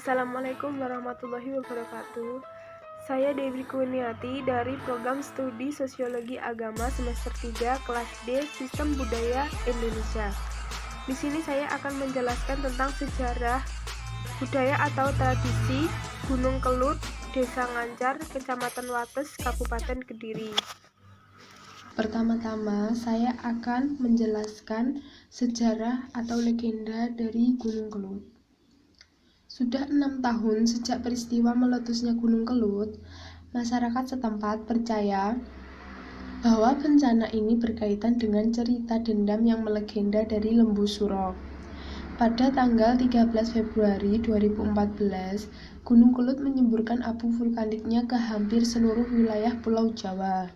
Assalamualaikum warahmatullahi wabarakatuh. Saya Dewi Kurniati dari Program Studi Sosiologi Agama semester 3 kelas D Sistem Budaya Indonesia. Di sini saya akan menjelaskan tentang sejarah, budaya atau tradisi Gunung Kelut, Desa Ngancar, Kecamatan Wates, Kabupaten Kediri. Pertama-tama, saya akan menjelaskan sejarah atau legenda dari Gunung Kelut. Sudah 6 tahun sejak peristiwa meletusnya Gunung Kelut, masyarakat setempat percaya bahwa bencana ini berkaitan dengan cerita dendam yang melegenda dari Lembu Suro. Pada tanggal 13 Februari 2014, Gunung Kelut menyemburkan abu vulkaniknya ke hampir seluruh wilayah Pulau Jawa.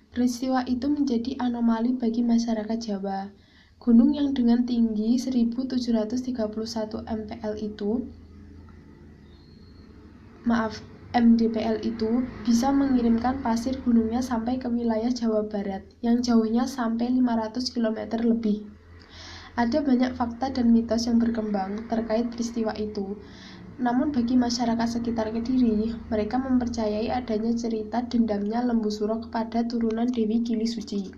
Peristiwa itu menjadi anomali bagi masyarakat Jawa. Gunung yang dengan tinggi 1731 mdpl itu bisa mengirimkan pasir gunungnya sampai ke wilayah Jawa Barat yang jauhnya sampai 500 km lebih. Ada banyak fakta dan mitos yang berkembang terkait peristiwa itu. Namun bagi masyarakat sekitar Kediri, mereka mempercayai adanya cerita dendamnya Lembu Suro kepada turunan Dewi Gili Suci.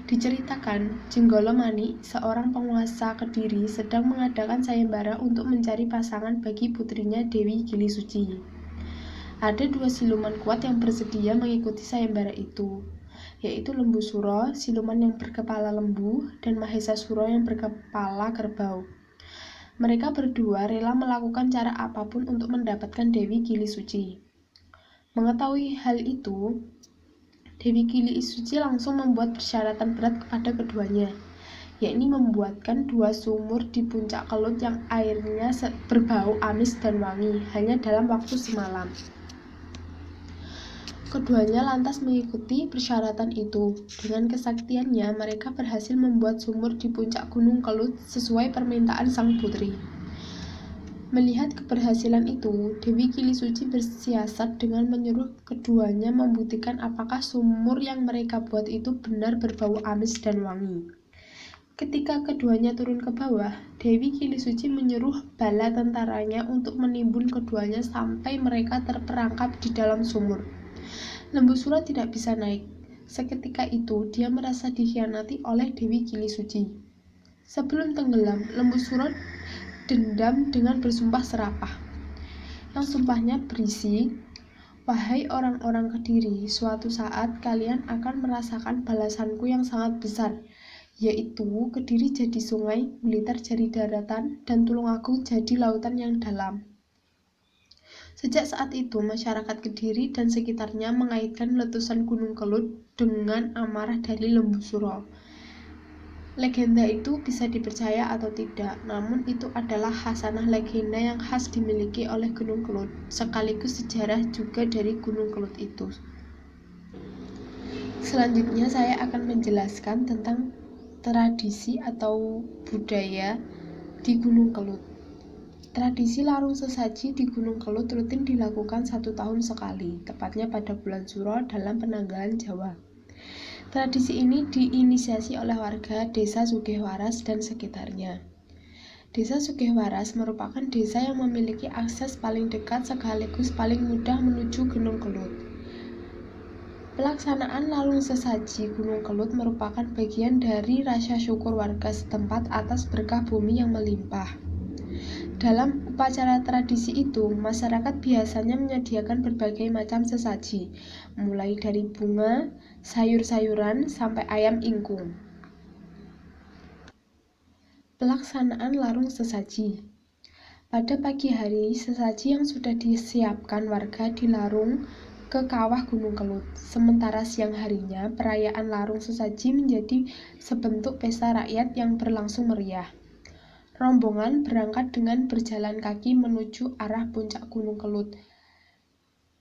Diceritakan, Jenggolo Manik, seorang penguasa Kediri, sedang mengadakan sayembara untuk mencari pasangan bagi putrinya Dewi Gili Suci. Ada 2 siluman kuat yang bersedia mengikuti sayembara itu, yaitu Lembu Suro, siluman yang berkepala lembu, dan Mahesa Suro yang berkepala kerbau. Mereka berdua rela melakukan cara apapun untuk mendapatkan Dewi Gili Suci. Mengetahui hal itu, Dewi Gili Suci langsung membuat persyaratan berat kepada keduanya, yakni membuatkan 2 sumur di puncak Kelut yang airnya berbau amis dan wangi hanya dalam waktu semalam. Keduanya lantas mengikuti persyaratan itu. Dengan kesaktiannya, mereka berhasil membuat sumur di puncak Gunung Kelut sesuai permintaan sang putri. Melihat keberhasilan itu, Dewi Gili Suci bersiasat dengan menyuruh keduanya membuktikan apakah sumur yang mereka buat itu benar berbau amis dan wangi. Ketika keduanya turun ke bawah, Dewi Gili Suci menyuruh bala tentaranya untuk menimbun keduanya sampai mereka terperangkap di dalam sumur. Lembu Suro tidak bisa naik. Seketika itu, dia merasa dikhianati oleh Dewi Gili Suci. Sebelum tenggelam, Lembu Suro dendam dengan bersumpah serapah. Yang sumpahnya berisi, "Wahai orang-orang Kediri, suatu saat kalian akan merasakan balasanku yang sangat besar, yaitu Kediri jadi sungai, Blitar jadi daratan, dan Tulungagung jadi lautan yang dalam." Sejak saat itu, masyarakat Kediri dan sekitarnya mengaitkan letusan Gunung Kelut dengan amarah dari Lembu Suro. Legenda itu bisa dipercaya atau tidak, namun itu adalah khasanah legenda yang khas dimiliki oleh Gunung Kelut, sekaligus sejarah juga dari Gunung Kelut itu. Selanjutnya saya akan menjelaskan tentang tradisi atau budaya di Gunung Kelut. Tradisi larung sesaji di Gunung Kelut rutin dilakukan 1 tahun sekali, tepatnya pada bulan Suro dalam penanggalan Jawa. Tradisi ini diinisiasi oleh warga Desa Sugihwaras dan sekitarnya. Desa Sugihwaras merupakan desa yang memiliki akses paling dekat sekaligus paling mudah menuju Gunung Kelut. Pelaksanaan larung sesaji Gunung Kelut merupakan bagian dari rasa syukur warga setempat atas berkah bumi yang melimpah. Dalam upacara tradisi itu, masyarakat biasanya menyediakan berbagai macam sesaji, mulai dari bunga, sayur-sayuran, sampai ayam ingkung. Pelaksanaan larung sesaji. Pada pagi hari, sesaji yang sudah disiapkan warga dilarung ke kawah Gunung Kelut. Sementara siang harinya, perayaan larung sesaji menjadi sebentuk pesta rakyat yang berlangsung meriah. Rombongan berangkat dengan berjalan kaki menuju arah puncak Gunung Kelut.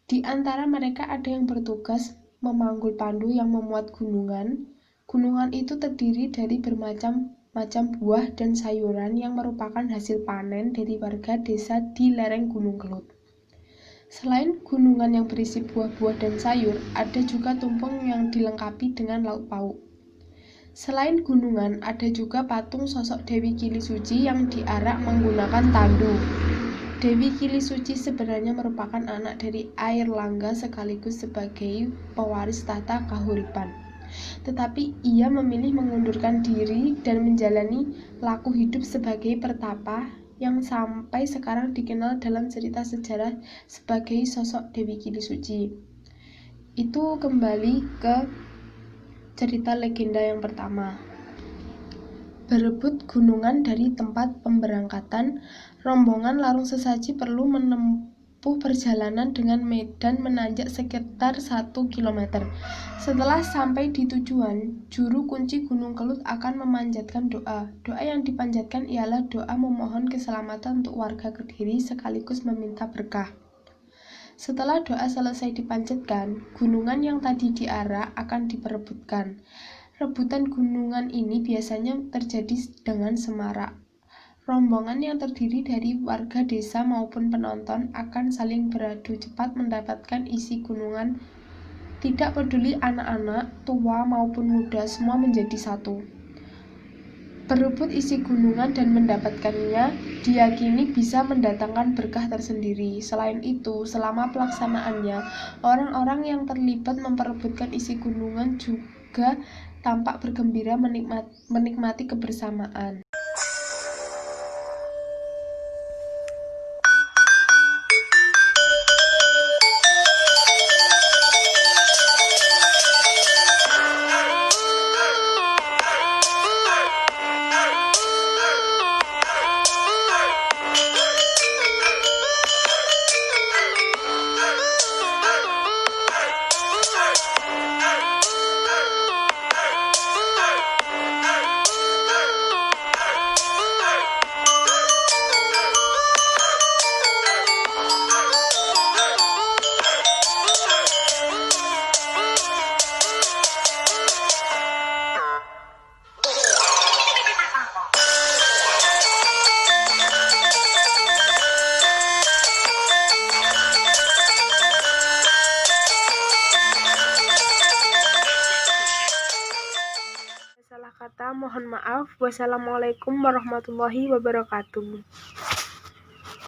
Di antara mereka ada yang bertugas memanggul pandu yang memuat gunungan. Gunungan itu terdiri dari bermacam-macam buah dan sayuran yang merupakan hasil panen dari warga desa di lereng Gunung Kelut. Selain gunungan yang berisi buah-buah dan sayur, ada juga tumpeng yang dilengkapi dengan lauk pauk. Selain gunungan, ada juga patung sosok Dewi Gili Suci yang diarak menggunakan tandu. Dewi Kilisuci sebenarnya merupakan anak dari Airlangga sekaligus sebagai pewaris tahta Kahuripan. Tetapi ia memilih mengundurkan diri dan menjalani laku hidup sebagai pertapa yang sampai sekarang dikenal dalam cerita sejarah sebagai sosok Dewi Kilisuci. Itu kembali ke cerita legenda yang pertama. Berebut gunungan dari tempat pemberangkatan, rombongan larung sesaji perlu menempuh perjalanan dengan medan menanjak sekitar 1 km. Setelah sampai di tujuan, juru kunci Gunung Kelut akan memanjatkan doa. Doa yang dipanjatkan ialah doa memohon keselamatan untuk warga Kediri sekaligus meminta berkah. Setelah doa selesai dipanjatkan, gunungan yang tadi diarak akan diperebutkan. Rebutan gunungan ini biasanya terjadi dengan semarak. Rombongan yang terdiri dari warga desa maupun penonton akan saling beradu cepat mendapatkan isi gunungan. Tidak peduli anak-anak, tua maupun muda, semua menjadi satu. Berebut isi gunungan dan mendapatkannya diyakini bisa mendatangkan berkah tersendiri. Selain itu, selama pelaksanaannya, orang-orang yang terlibat memperebutkan isi gunungan juga tampak bergembira menikmati kebersamaan. Salah kata, mohon maaf. Wassalamualaikum warahmatullahi wabarakatuh.